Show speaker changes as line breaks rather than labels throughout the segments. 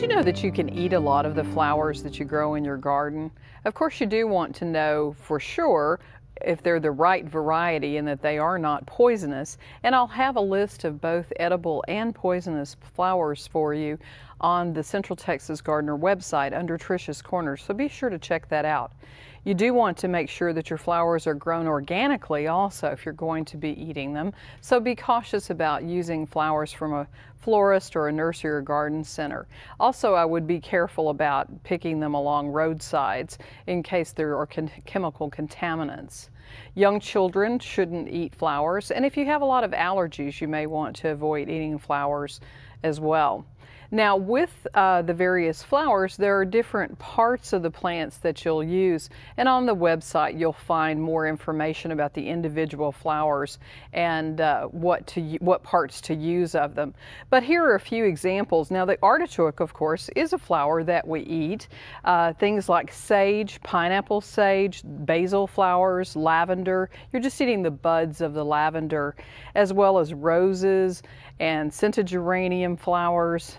you know that you can eat a lot of the flowers that you grow in your garden? Of course, you do want to know for sure if they're the right variety and that they are not poisonous. And I'll have a list of both edible and poisonous flowers for you on the Central Texas Gardener website under Trisha's Corner, so be sure to check that out. You do want to make sure that your flowers are grown organically also if you're going to be eating them, so be cautious about using flowers from a florist or a nursery or garden center. Also, I would be careful about picking them along roadsides in case there are chemical contaminants. Young children shouldn't eat flowers, and if you have a lot of allergies, you may want to avoid eating flowers as well. Now, with the various flowers, there are different parts of the plants that you'll use, and on the website you'll find more information about the individual flowers and what parts to use of them. But here are a few examples. Now, the artichoke, of course, is a flower that we eat. Things like sage, pineapple sage, basil flowers, lavender. You're just eating the buds of the lavender, as well as roses and scented geranium flowers,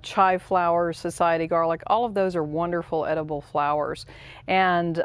chive flowers, society garlic. All of those are wonderful edible flowers. And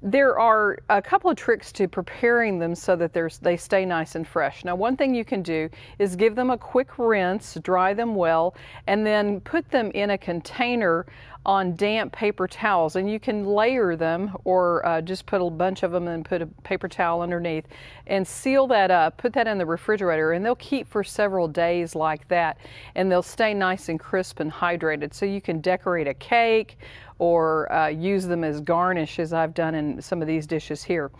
there are a couple of tricks to preparing them so that they stay nice and fresh. Now, one thing you can do is give them a quick rinse, dry them well, and then put them in a container on damp paper towels, and you can layer them or just put a bunch of them and put a paper towel underneath and seal that up, put that in the refrigerator, and they'll keep for several days like that, and they'll stay nice and crisp and hydrated, so you can decorate a cake or use them as garnish, as I've done in some of these dishes here.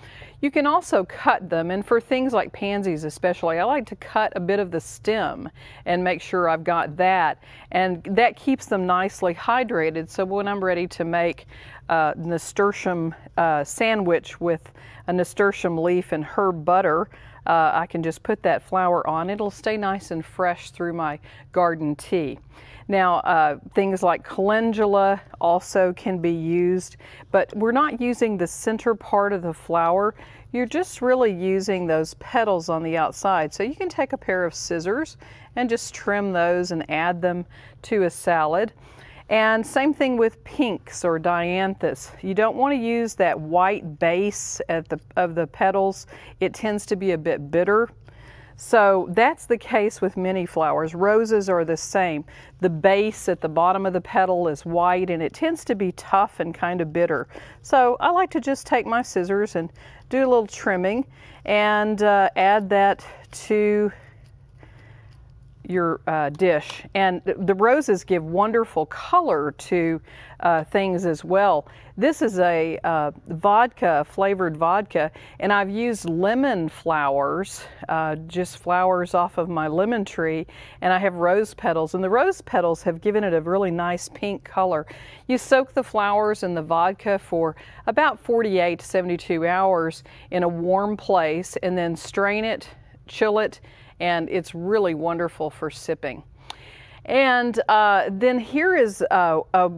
You can also cut them, and for things like pansies especially, I like to cut a bit of the stem and make sure I've got that, and that keeps them nicely hydrated, so when I'm ready to make nasturtium sandwich with a nasturtium leaf and herb butter, I can just put that flower on. It'll stay nice and fresh through my garden tea. Now, things like calendula also can be used, but we're not using the center part of the flower. You're just really using those petals on the outside. So you can take a pair of scissors and just trim those and add them to a salad. And same thing with pinks or dianthus. You don't want to use that white base of the petals. It tends to be a bit bitter. So that's the case with many flowers. Roses are the same. The base at the bottom of the petal is white, and it tends to be tough and kind of bitter. So I like to just take my scissors and do a little trimming and add that to your dish. And the roses give wonderful color to things as well. This is a vodka, flavored vodka, and I've used lemon flowers, just flowers off of my lemon tree, and I have rose petals, and the rose petals have given it a really nice pink color. You soak the flowers in the vodka for about 48 to 72 hours in a warm place, and then strain it, chill it, and it's really wonderful for sipping. And then here is a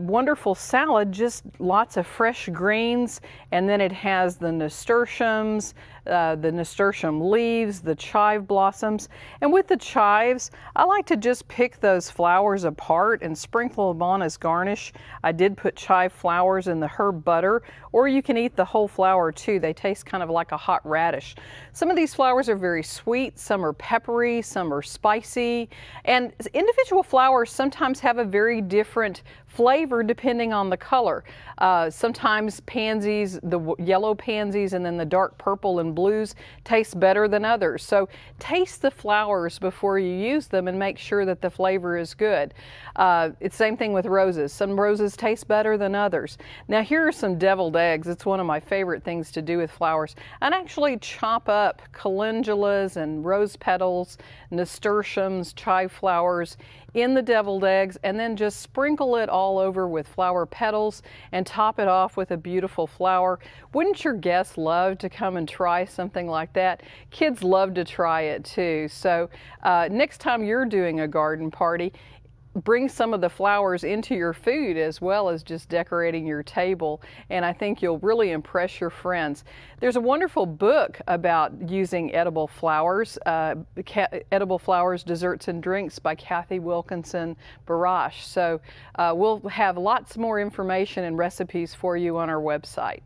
wonderful salad, just lots of fresh greens, and then it has the nasturtiums, the nasturtium leaves, the chive blossoms. And with the chives, I like to just pick those flowers apart and sprinkle them on as garnish. I did put chive flowers in the herb butter, or you can eat the whole flower too. They taste kind of like a hot radish. Some of these flowers are very sweet, some are peppery, some are spicy, and individual flowers sometimes have a very different flavor depending on the color. Sometimes pansies, the yellow pansies and then the dark purple and blues taste better than others. So taste the flowers before you use them and make sure that the flavor is good. It's the same thing with roses. Some roses taste better than others. Now here are some deviled eggs. It's one of my favorite things to do with flowers. I'd actually chop up calendulas and rose petals, nasturtiums, chive flowers in the deviled eggs, and then just sprinkle it all over with flower petals and top it off with a beautiful flower. Wouldn't your guests love to come and try something like that? Kids love to try it too. So next time you're doing a garden party, bring some of the flowers into your food as well as just decorating your table, and I think you'll really impress your friends. There's a wonderful book about using edible flowers, Edible Flowers, Desserts and Drinks by Kathy Wilkinson Barash. So we'll have lots more information and recipes for you on our website.